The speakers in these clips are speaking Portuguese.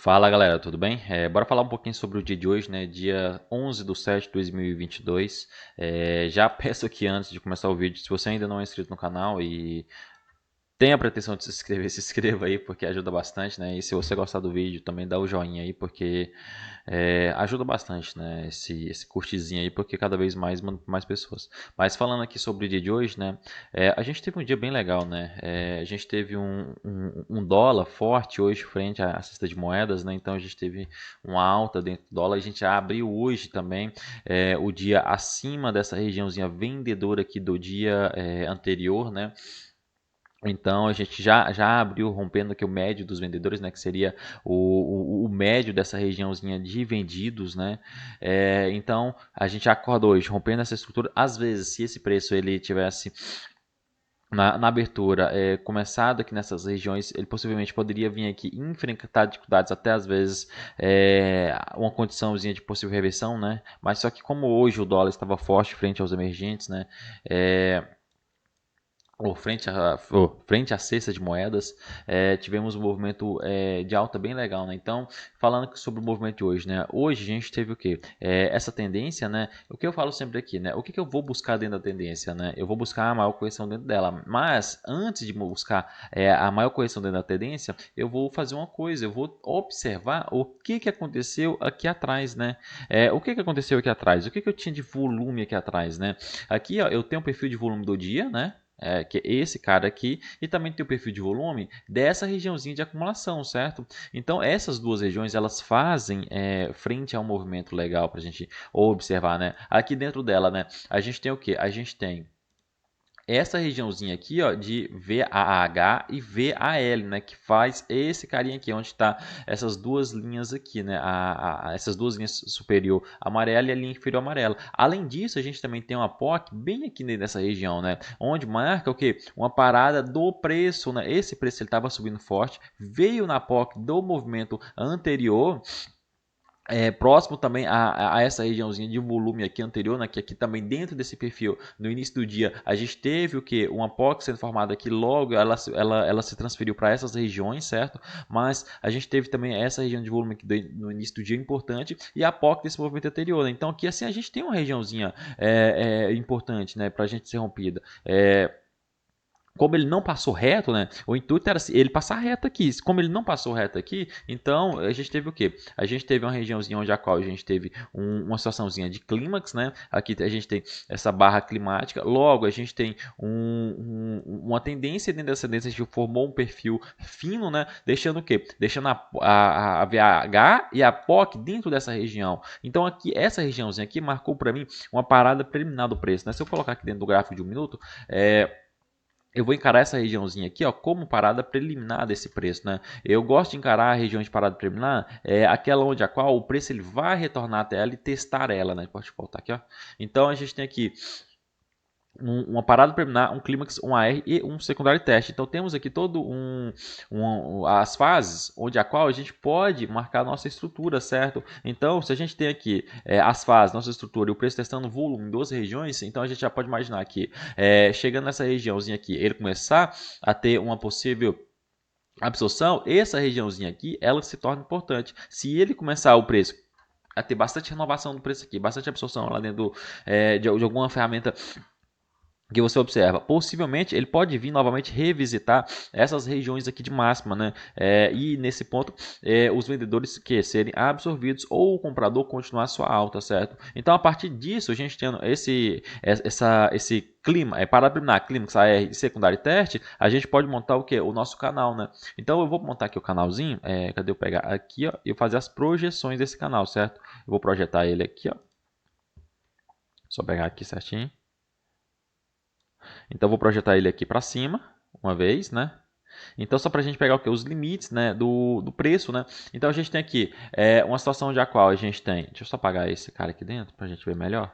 Fala galera, tudo bem? Bora falar um pouquinho sobre o dia de hoje, né? Dia 11/7/2022. Já peço aqui antes de começar o vídeo, se você ainda não é inscrito no canal e tem a pretensão de se inscrever, se inscreva aí porque ajuda bastante, né? E se você gostar do vídeo, também dá o joinha aí porque ajuda bastante, né? Esse curtizinho aí, porque cada vez mais pessoas. Mas falando aqui sobre o dia de hoje, né? A gente teve um dia bem legal, né? A gente teve um dólar forte hoje frente à cesta de moedas, né? Então a gente teve uma alta dentro do dólar. A gente abriu hoje também o dia acima dessa regiãozinha vendedora aqui do dia anterior, né? Então a gente já abriu rompendo aqui o médio dos vendedores, né, que seria o médio dessa regiãozinha de vendidos, né? Então a gente acorda hoje rompendo essa estrutura. Às vezes, se esse preço ele tivesse na abertura começado aqui nessas regiões, ele possivelmente poderia vir aqui enfrentar dificuldades, até às vezes uma condiçãozinha de possível reversão, né? Mas só que como hoje o dólar estava forte frente aos emergentes, né? Frente à cesta de moedas, tivemos um movimento de alta bem legal, né? Então, falando sobre o movimento de hoje, né? Hoje a gente teve o quê? Essa tendência, né? O que eu falo sempre aqui, né? O que eu vou buscar dentro da tendência, né? Eu vou buscar a maior correção dentro dela, mas antes de buscar a maior correção dentro da tendência, eu vou fazer uma coisa, eu vou observar o que aconteceu aqui atrás, né? O que aconteceu aqui atrás? O que eu tinha de volume aqui atrás, né? Aqui, ó, eu tenho um perfil de volume do dia, né? Que é esse cara aqui, e também tem o perfil de volume dessa regiãozinha de acumulação, certo? Então, essas duas regiões, elas fazem frente a um movimento legal para a gente observar, né? Aqui dentro dela, né? A gente tem o que? A gente tem essa regiãozinha aqui, ó, de VAH e VAL, né, que faz esse carinha aqui, onde está essas duas linhas aqui, né, essas duas linhas superior amarela e a linha inferior amarela. Além disso, a gente também tem uma POC bem aqui nessa região, né, onde marca o que? Uma parada do preço, né, esse preço ele estava subindo forte, veio na POC do movimento anterior, próximo também a essa regiãozinha de volume aqui anterior, né, que aqui também dentro desse perfil, no início do dia, a gente teve o que? Uma POC sendo formada aqui, logo ela se transferiu para essas regiões, certo? Mas a gente teve também essa região de volume aqui no início do dia importante e a POC desse movimento anterior, né? Então aqui assim a gente tem uma regiãozinha importante, né, para a gente ser rompida. Como ele não passou reto, né? O intuito era ele passar reto aqui. Como ele não passou reto aqui, então a gente teve o quê? A gente teve uma regiãozinha onde a qual a gente teve uma situaçãozinha de clímax, né? Aqui a gente tem essa barra climática. Logo, a gente tem uma tendência dentro dessa tendência, a gente formou um perfil fino, né? Deixando o quê? Deixando a VH e a POC dentro dessa região. Então aqui, essa regiãozinha aqui marcou para mim uma parada preliminar do preço, né? Se eu colocar aqui dentro do gráfico de 1 minuto, eu vou encarar essa regiãozinha aqui, ó, como parada preliminar desse preço, né? Eu gosto de encarar a região de parada preliminar, aquela onde a qual o preço ele vai retornar até ela e testar ela, né? Pode voltar aqui, ó. Então a gente tem aqui uma parada preliminar, um clímax, um AR e um secundário teste. Então temos aqui todo as fases onde a qual a gente pode marcar a nossa estrutura, certo? Então se a gente tem aqui as fases, nossa estrutura e o preço testando o volume em 12 regiões, então a gente já pode imaginar que chegando nessa regiãozinha aqui, ele começar a ter uma possível absorção, essa regiãozinha aqui, ela se torna importante. Se ele começar o preço a ter bastante renovação do preço aqui, bastante absorção lá dentro de alguma ferramenta que você observa, possivelmente ele pode vir novamente revisitar essas regiões aqui de máxima, né? E nesse ponto, os vendedores que serem absorvidos ou o comprador continuar sua alta, certo? Então, a partir disso, a gente tendo esse clima, parada preliminar, clímax, AR, secundário e teste, a gente pode montar o que? O nosso canal, né? Então, eu vou montar aqui o canalzinho, cadê eu pegar aqui, ó, e fazer as projeções desse canal, certo? Eu vou projetar ele aqui, ó. Só pegar aqui certinho. Então, vou projetar ele aqui para cima, uma vez, né? Então, só para a gente pegar o que? Os limites, né, do preço, né? Então, a gente tem aqui uma situação onde a qual a gente tem... Deixa eu só apagar esse cara aqui dentro para a gente ver melhor.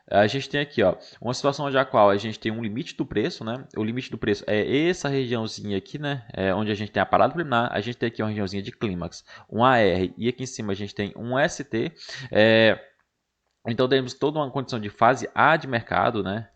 A gente tem aqui, ó, uma situação onde a qual a gente tem um limite do preço, né? O limite do preço é essa regiãozinha aqui, né? Onde a gente tem a parada preliminar, a gente tem aqui uma regiãozinha de clímax, um AR, e aqui em cima a gente tem um ST. Então, temos toda uma condição de fase A de mercado, né?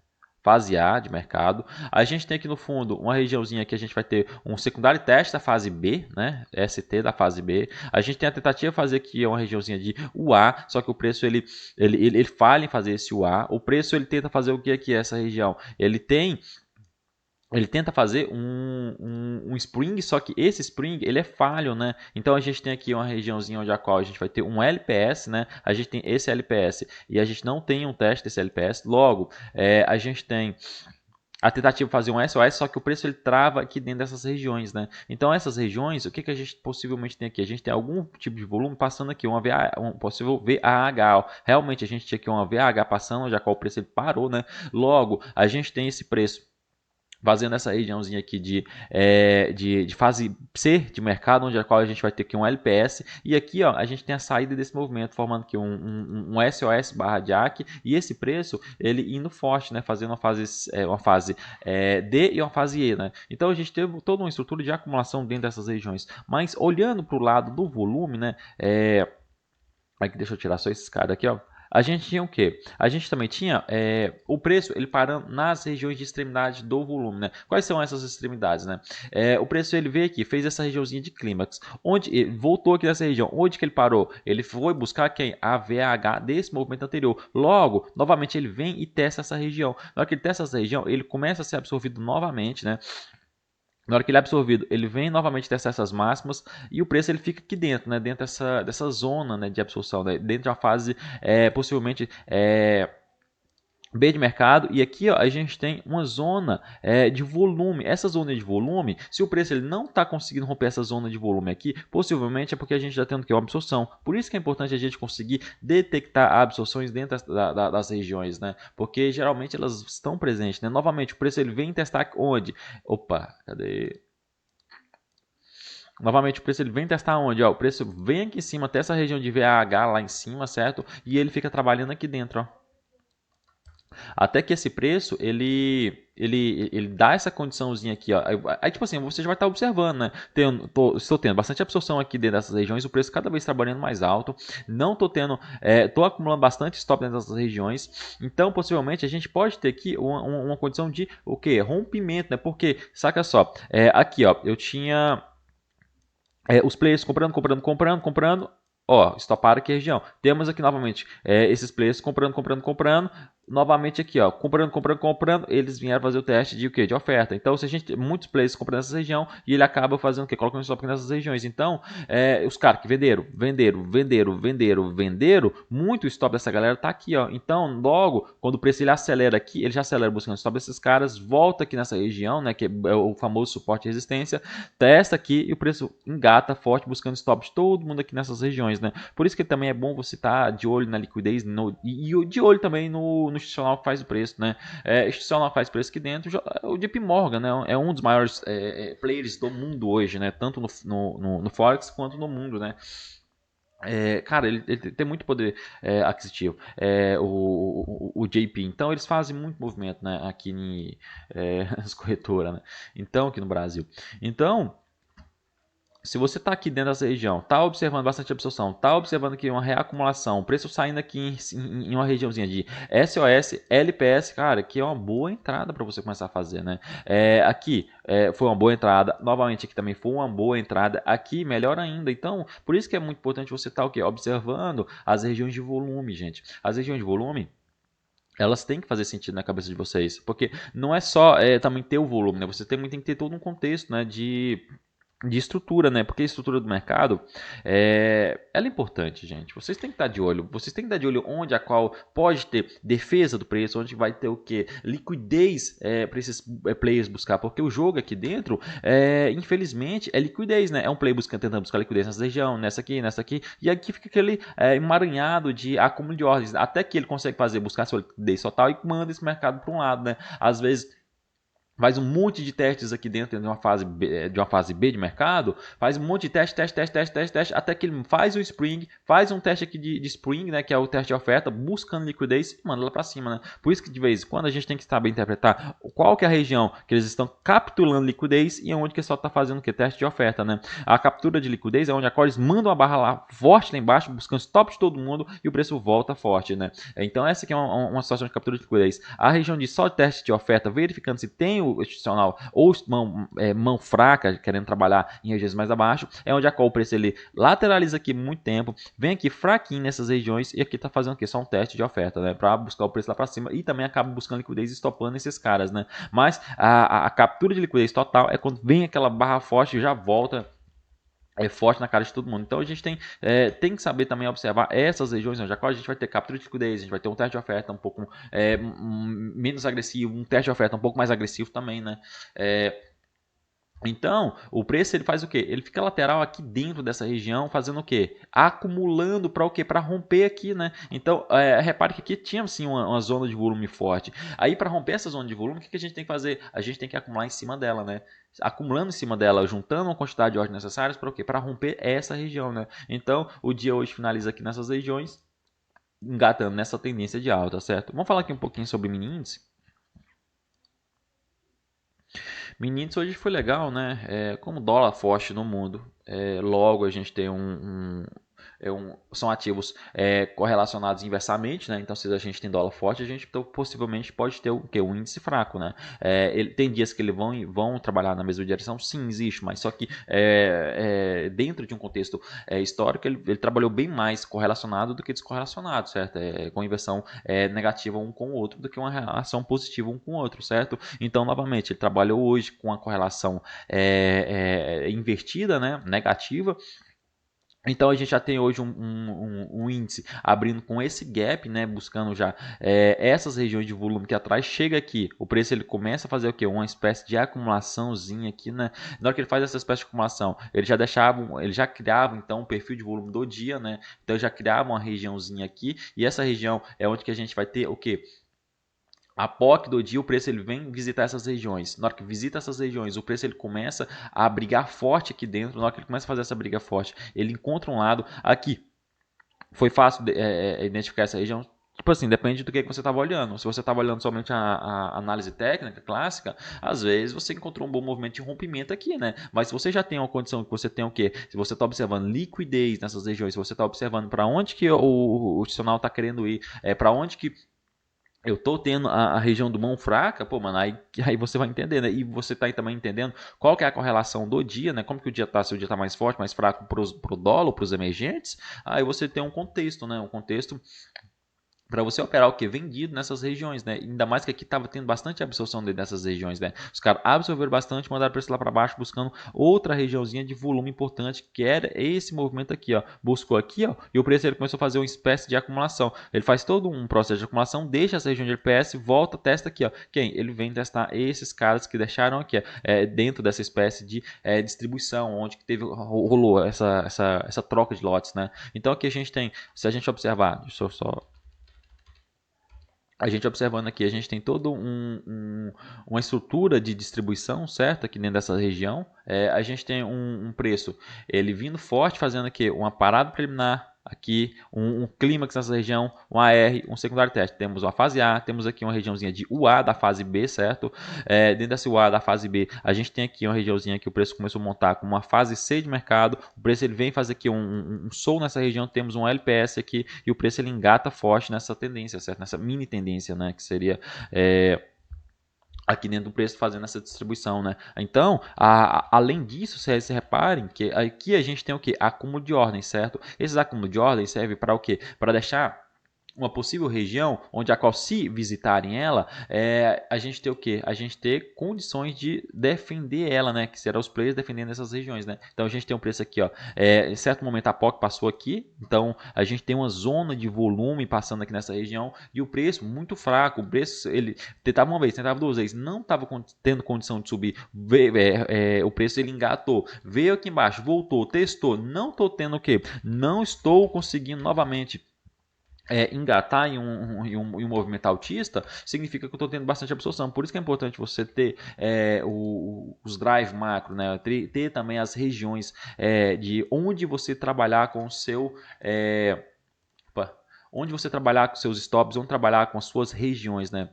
fase A de mercado. A gente tem aqui no fundo uma regiãozinha que a gente vai ter um secundário teste da fase B, né? ST da fase B. A gente tem a tentativa de fazer aqui uma regiãozinha de UA, só que o preço ele falha em fazer esse UA. O preço ele tenta fazer o que aqui essa região? Ele tenta fazer um spring, só que esse spring ele é falho, né? Então a gente tem aqui uma regiãozinha onde a qual a gente vai ter um LPS, né? A gente tem esse LPS e a gente não tem um teste desse LPS. Logo, a gente tem a tentativa de fazer um SOS, só que o preço ele trava aqui dentro dessas regiões, né? Então essas regiões, o que a gente possivelmente tem aqui? A gente tem algum tipo de volume passando aqui, um possível VAH. Ó. Realmente a gente tinha aqui uma VAH passando, já qual o preço ele parou, né? Logo, a gente tem esse preço fazendo essa regiãozinha aqui de fase C de mercado, onde a qual a gente vai ter aqui um LPS, e aqui ó, a gente tem a saída desse movimento, formando aqui um SOS barra Jack, e esse preço ele indo forte, né, fazendo uma fase D e uma fase E, né? Então a gente teve toda uma estrutura de acumulação dentro dessas regiões, mas olhando para o lado do volume, né, aqui deixa eu tirar só esses caras aqui, ó. A gente tinha o quê? A gente também tinha o preço ele parando nas regiões de extremidade do volume, né? Quais são essas extremidades, né? O preço ele veio aqui, fez essa regiãozinha de clímax, onde ele voltou aqui nessa região, onde que ele parou? Ele foi buscar quem? A VH desse movimento anterior. Logo, novamente ele vem e testa essa região. Na hora que ele testa essa região, ele começa a ser absorvido novamente, né? Na hora que ele é absorvido, ele vem novamente testar essas máximas e o preço ele fica aqui dentro, né? Dentro dessa zona, né, de absorção, né? Dentro de uma fase possivelmente B de mercado, e aqui ó, a gente tem uma zona de volume. Essa zona de volume, se o preço ele não está conseguindo romper essa zona de volume aqui, possivelmente é porque a gente está tendo que uma absorção. Por isso que é importante a gente conseguir detectar absorções dentro das regiões, né? Porque geralmente elas estão presentes, né? Novamente, o preço ele vem testar onde? Opa, cadê? Novamente o preço ele vem testar onde? Ó, o preço vem aqui em cima, até essa região de VAH lá em cima, certo? E ele fica trabalhando aqui dentro, ó. Até que esse preço, ele dá essa condiçãozinha aqui, ó. Aí, tipo assim, você já vai estar observando, né? Estou tendo bastante absorção aqui dentro dessas regiões, o preço cada vez trabalhando mais alto. Não estou tendo, estou acumulando bastante stop dentro dessas regiões. Então, possivelmente, a gente pode ter aqui uma condição de o quê? Rompimento, né? Porque, saca só, aqui, ó, eu tinha os players comprando. Ó, estoparam aqui a região. Temos aqui novamente esses players comprando. Novamente aqui, ó, comprando. Eles vieram fazer o teste de o quê? De oferta. Então, se a gente tem muitos players comprando nessa região e ele acaba fazendo o quê? Colocando stop nessas regiões. Então, os caras que venderam, muito stop dessa galera tá aqui, ó. Então, logo, quando o preço ele acelera aqui, ele já acelera buscando stop desses caras, volta aqui nessa região, né, que é o famoso suporte e resistência, testa aqui e o preço engata forte buscando stop de todo mundo aqui nessas regiões, né? Por isso que também é bom você estar de olho na liquidez e de olho também no institucional que faz o preço, né? Institucional que faz o preço aqui dentro, o JP Morgan, né? É um dos maiores players do mundo hoje, né? Tanto no Forex quanto no mundo, né? Cara, ele tem muito poder aquisitivo, o JP. Então, eles fazem muito movimento, né? Aqui nas corretoras, né? Então, aqui no Brasil. Então, se você está aqui dentro dessa região, está observando bastante absorção, está observando aqui uma reacumulação, o preço saindo aqui em uma regiãozinha de SOS, LPS, cara, que é uma boa entrada para você começar a fazer, né? Aqui foi uma boa entrada, novamente aqui também foi uma boa entrada, aqui melhor ainda. Então, por isso que é muito importante você estar observando as regiões de volume, gente. As regiões de volume, elas têm que fazer sentido na cabeça de vocês, porque não é só também ter o volume, né? Você tem que ter todo um contexto, né, de estrutura, né? Porque a estrutura do mercado ela é importante, gente. Vocês têm que estar de olho. Vocês têm que estar de olho onde a qual pode ter defesa do preço, onde vai ter o que? Liquidez para esses players buscar. Porque o jogo aqui dentro, infelizmente, é liquidez, né? É um player tentando buscar liquidez nessa região, nessa aqui. E aqui fica aquele emaranhado de acúmulo de ordens. Até que ele consegue buscar sua liquidez total e manda esse mercado para um lado, né? Às vezes faz um monte de testes aqui dentro de uma fase B de mercado, faz um monte de teste, até que ele faz o Spring, faz um teste aqui de Spring, né, que é o teste de oferta, buscando liquidez e manda lá para cima, né? Por isso que de vez em quando a gente tem que saber interpretar qual que é a região que eles estão capturando liquidez e onde que só está fazendo o que? Teste de oferta, né? A captura de liquidez é onde a eles mandam a barra lá forte lá embaixo, buscando stop de todo mundo e o preço volta forte, né? Então essa aqui é uma situação de captura de liquidez. A região de só teste de oferta, verificando se tem o institucional ou mão fraca, querendo trabalhar em regiões mais abaixo, é onde o preço ele lateraliza aqui muito tempo, vem aqui fraquinho nessas regiões e aqui está fazendo o quê? Só um teste de oferta, né? Para buscar o preço lá para cima e também acaba buscando liquidez e estopando esses caras, né? Mas a captura de liquidez total é quando vem aquela barra forte e já volta forte na cara de todo mundo. Então a gente tem que saber também observar essas regiões onde a gente vai ter captura de liquidez, a gente vai ter um teste de oferta um pouco menos agressivo, um teste de oferta um pouco mais agressivo também, né? Então, o preço ele faz o quê? Ele fica lateral aqui dentro dessa região, fazendo o quê? Acumulando para o quê? Para romper aqui, né? Então, repare que aqui tinha sim uma zona de volume forte. Aí, para romper essa zona de volume, o que a gente tem que fazer? A gente tem que acumular em cima dela, né? Acumulando em cima dela, juntando uma quantidade de ordens necessárias para o quê? Para romper essa região, né? Então, o dia hoje finaliza aqui nessas regiões, engatando nessa tendência de alta, certo? Vamos falar aqui um pouquinho sobre mini índice. Mini índice hoje foi legal, né? Como dólar forte no mundo, logo a gente tem são ativos correlacionados inversamente, né? Então, se a gente tem dólar forte, a gente possivelmente pode ter um índice fraco, né? Tem dias que eles vão trabalhar na mesma direção, sim, existe, mas só que dentro de um contexto histórico, ele trabalhou bem mais correlacionado do que descorrelacionado, certo? Com inversão negativa um com o outro do que uma relação positiva um com o outro, certo? Então, novamente, ele trabalhou hoje com a correlação invertida, né? Negativa. Então a gente já tem hoje um índice abrindo com esse gap, né, buscando já essas regiões de volume que atrás. Chega aqui, o preço ele começa a fazer o que? Uma espécie de acumulaçãozinha aqui, né? Na hora que ele faz essa espécie de acumulação, ele já criava então um perfil de volume do dia, né? Então já criava uma regiãozinha aqui e essa região é onde que a gente vai ter o que? A POC do dia, o preço ele vem visitar essas regiões. Na hora que visita essas regiões, o preço ele começa a brigar forte aqui dentro. Na hora que ele começa a fazer essa briga forte, ele encontra um lado. Aqui, foi fácil identificar essa região. Tipo assim, depende do que você estava olhando. Se você estava olhando somente a análise técnica clássica, às vezes você encontrou um bom movimento de rompimento aqui, né? Mas se você já tem uma condição que você tem o quê? Se você está observando liquidez nessas regiões, se você está observando para onde que o institucional está querendo ir, para onde que eu tô tendo a região do mão fraca, pô, mano, aí você vai entender, né? E você tá aí também entendendo qual que é a correlação do dia, né? Como que o dia tá, se o dia tá mais forte, mais fraco pro dólar, pros emergentes, aí você tem um contexto, né? Um contexto para você operar o que? Vendido nessas regiões, né? Ainda mais que aqui estava tendo bastante absorção dessas regiões, né? Os caras absorveram bastante, mandaram o preço lá para baixo, buscando outra regiãozinha de volume importante, que era esse movimento aqui, ó. Buscou aqui, ó, e o preço ele começou a fazer uma espécie de acumulação. Ele faz todo um processo de acumulação, deixa essa região de LPS, volta, testa aqui, ó. Quem? Ele vem testar esses caras que deixaram aqui, ó, dentro dessa espécie de distribuição, onde que rolou essa troca de lotes, né? Então aqui a gente tem, se a gente observar, deixa eu só a gente observando aqui, a gente tem toda uma estrutura de distribuição, certo? Aqui dentro dessa região. A gente tem um preço, ele vindo forte, fazendo aqui uma parada preliminar, aqui um clímax nessa região, um AR, um secundário teste. Temos uma fase A, temos aqui uma regiãozinha de UA da fase B, certo? Dentro dessa UA da fase B, a gente tem aqui uma regiãozinha que o preço começou a montar com uma fase C de mercado. O preço ele vem fazer aqui um sol nessa região, temos um LPS aqui e o preço ele engata forte nessa tendência, certo? Nessa mini tendência, né? Que seria aqui dentro do preço fazendo essa distribuição, né? Então, além disso, vocês reparem que aqui a gente tem o que? Acúmulo de ordens, certo? Esses acúmulos de ordens servem para o quê? Para deixar uma possível região onde a qual, se visitarem ela, a gente ter o quê? A gente ter condições de defender ela, né? Que será os players defendendo essas regiões, né? Então a gente tem um preço aqui, ó. Em certo momento a POC passou aqui, então a gente tem uma zona de volume passando aqui nessa região e o preço muito fraco. O preço ele tentava uma vez, tentava duas vezes, não estava tendo condição de subir. O preço ele engatou, veio aqui embaixo, voltou, testou, não estou tendo o quê? Não estou conseguindo novamente engatar em um movimento altista, significa que eu estou tendo bastante absorção. Por isso que é importante você ter os drive macro, né? Ter também as regiões de onde você trabalhar com o seu. Opa, onde você trabalhar com seus stops, onde trabalhar com as suas regiões, né?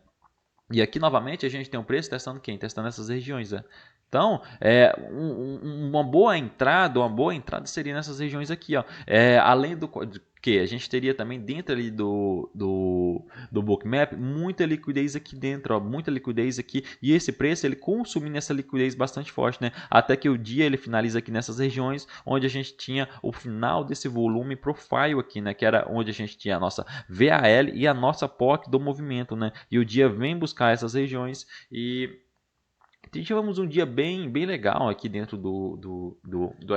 E aqui novamente a gente tem um preço testando quem? Testando essas regiões, né? Então, uma boa entrada seria nessas regiões aqui, ó. Além do que a gente teria também dentro ali do Bookmap muita liquidez aqui dentro, ó, muita liquidez aqui, e esse preço ele consumindo essa liquidez bastante forte, né? Até que o dia ele finaliza aqui nessas regiões onde a gente tinha o final desse volume profile aqui, né? Que era onde a gente tinha a nossa VAL e a nossa POC do movimento, né? E o dia vem buscar essas regiões e tivemos um dia bem legal aqui dentro do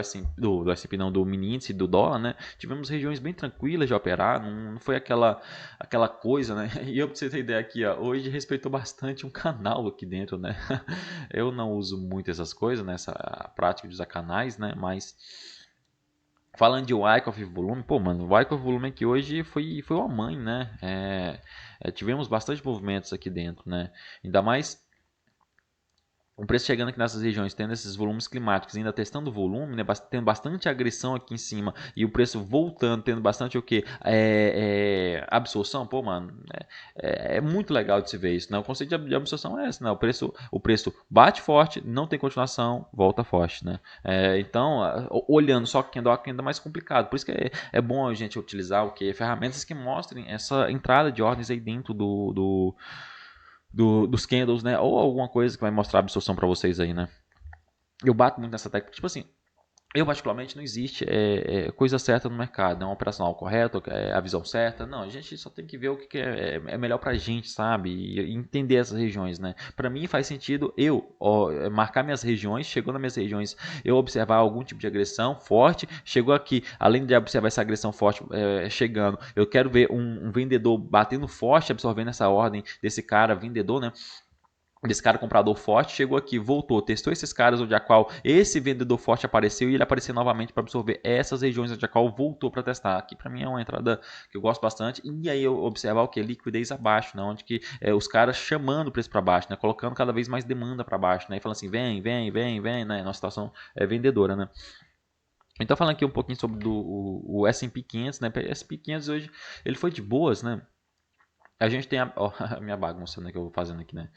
S&P, não, do mini índice do dólar, né? Tivemos regiões bem tranquilas de operar, não foi aquela coisa, né? E eu, pra você ter ideia aqui, ó, hoje respeitou bastante um canal aqui dentro, né? Eu não uso muito essas coisas, né? Essa prática de usar canais, né? Mas falando de Wyckoff volume, pô, mano, o Wyckoff volume aqui hoje foi uma mãe, né? Tivemos bastante movimentos aqui dentro, né? Ainda mais o preço chegando aqui nessas regiões, tendo esses volumes climáticos, ainda testando o volume, né, tendo bastante agressão aqui em cima e o preço voltando, tendo bastante o que? Absorção, pô, mano, é muito legal de se ver isso, né? O conceito de absorção é esse, né? O preço bate forte, não tem continuação, volta forte, né? Então, olhando só que ainda mais complicado, por isso que é bom a gente utilizar o que? Ferramentas que mostrem essa entrada de ordens aí dentro dos candles, né? Ou alguma coisa que vai mostrar a absorção para vocês aí, né? Eu bato muito nessa técnica, tipo assim, eu, particularmente, não existe coisa certa no mercado, é um operacional correto, a visão certa. Não, a gente só tem que ver o que é melhor pra gente, sabe? E entender essas regiões, né? Pra mim faz sentido marcar minhas regiões, chegou nas minhas regiões, eu observar algum tipo de agressão forte, chegou aqui, além de observar essa agressão forte chegando, eu quero ver um vendedor batendo forte, absorvendo essa ordem desse cara, vendedor, né? Esse cara comprador forte chegou aqui, voltou, testou esses caras onde a qual esse vendedor forte apareceu e ele apareceu novamente para absorver essas regiões onde a qual voltou para testar. Aqui para mim é uma entrada que eu gosto bastante. E aí eu observar o que? Liquidez abaixo, né? Onde que os caras chamando o preço para baixo, né? Colocando cada vez mais demanda para baixo, né? E falando assim, vem, né? Nossa situação é vendedora, né? Então falando aqui um pouquinho sobre o S&P 500, né? O S&P 500 hoje ele foi de boas, né? A gente tem a minha bagunça, né, que eu vou fazendo aqui, né?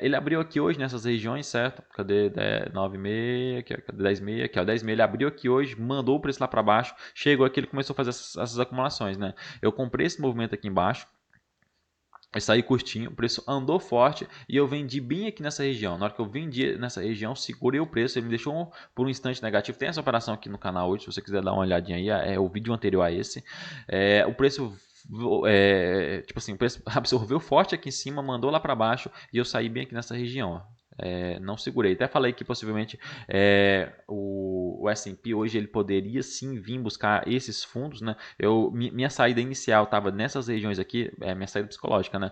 Ele abriu aqui hoje nessas regiões, certo? Cadê? 9,6, aqui, cadê 10,6? Aqui, ó, 10,6. Ele abriu aqui hoje, mandou o preço lá para baixo, chegou aqui, ele começou a fazer essas acumulações, né? Eu comprei esse movimento aqui embaixo, eu saí curtinho, o preço andou forte e eu vendi bem aqui nessa região. Na hora que eu vendi nessa região, segurei o preço, ele me deixou por um instante negativo. Tem essa operação aqui no canal hoje, se você quiser dar uma olhadinha aí, é o vídeo anterior a esse. O preço tipo assim, o preço absorveu forte aqui em cima, mandou lá para baixo e eu saí bem aqui nessa região, ó. Não segurei. Até falei que possivelmente o S&P hoje ele poderia sim vir buscar esses fundos, né? Minha saída inicial estava nessas regiões aqui, minha saída psicológica, né?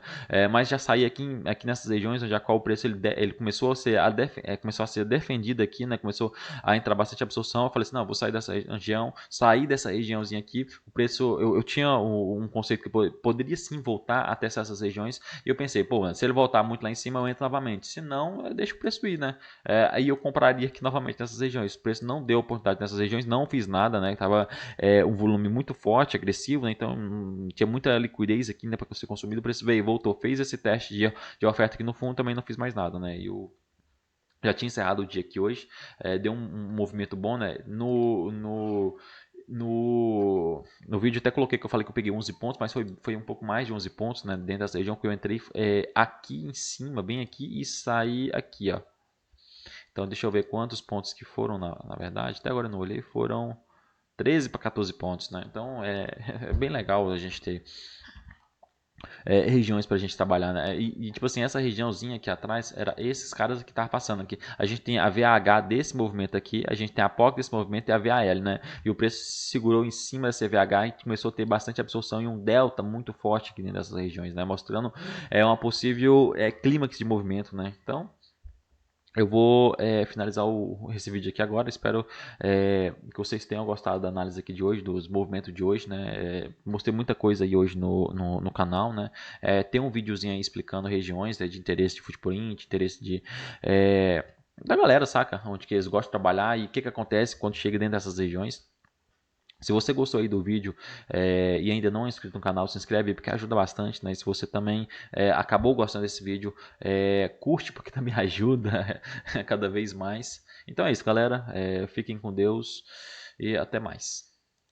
Mas já saí aqui nessas regiões onde a qual o preço ele começou a ser defendido aqui, né? Começou a entrar bastante absorção. Eu falei assim, não, vou sair dessa região, sair dessa regiãozinha aqui. O preço, eu tinha um conceito que poderia sim voltar até essas regiões. E eu pensei, pô, se ele voltar muito lá em cima, eu entro novamente. Se não, deixa o preço ir, né? Aí eu compraria aqui novamente nessas regiões. O preço não deu oportunidade nessas regiões, não fiz nada, né? Tava um volume muito forte, agressivo, né? Então tinha muita liquidez aqui, né, para ser consumido. O preço veio, voltou, fez esse teste de oferta aqui no fundo, também não fiz mais nada, né? E eu já tinha encerrado o dia aqui hoje, deu um movimento bom, né? No vídeo até coloquei que eu falei que eu peguei 11 pontos, mas foi um pouco mais de 11 pontos, né? Dentro dessa região que eu entrei aqui em cima, bem aqui, e saí aqui, ó. Então deixa eu ver quantos pontos que foram, na verdade. Até agora eu não olhei, foram 13 para 14 pontos, né? Então é bem legal a gente ter regiões pra gente trabalhar, né? Tipo assim, essa regiãozinha aqui atrás, era esses caras que estavam passando aqui. A gente tem a VAH desse movimento aqui, a gente tem a POC desse movimento e a VAL, né? E o preço segurou em cima dessa VAH e começou a ter bastante absorção e um delta muito forte aqui dentro dessas regiões, né? Mostrando uma possível clímax de movimento, né? Então, Eu vou finalizar esse vídeo aqui agora. Espero que vocês tenham gostado da análise aqui de hoje, dos movimentos de hoje, né? Mostrei muita coisa aí hoje no canal, né? Tem um videozinho aí explicando regiões, né, de interesse de Footprint, de interesse da galera, saca? Onde que eles gostam de trabalhar e o que, que acontece quando chega dentro dessas regiões. Se você gostou aí do vídeo e ainda não é inscrito no canal, se inscreve aí porque ajuda bastante, né? E se você também acabou gostando desse vídeo, curte porque também ajuda cada vez mais. Então é isso, galera. Fiquem com Deus e até mais.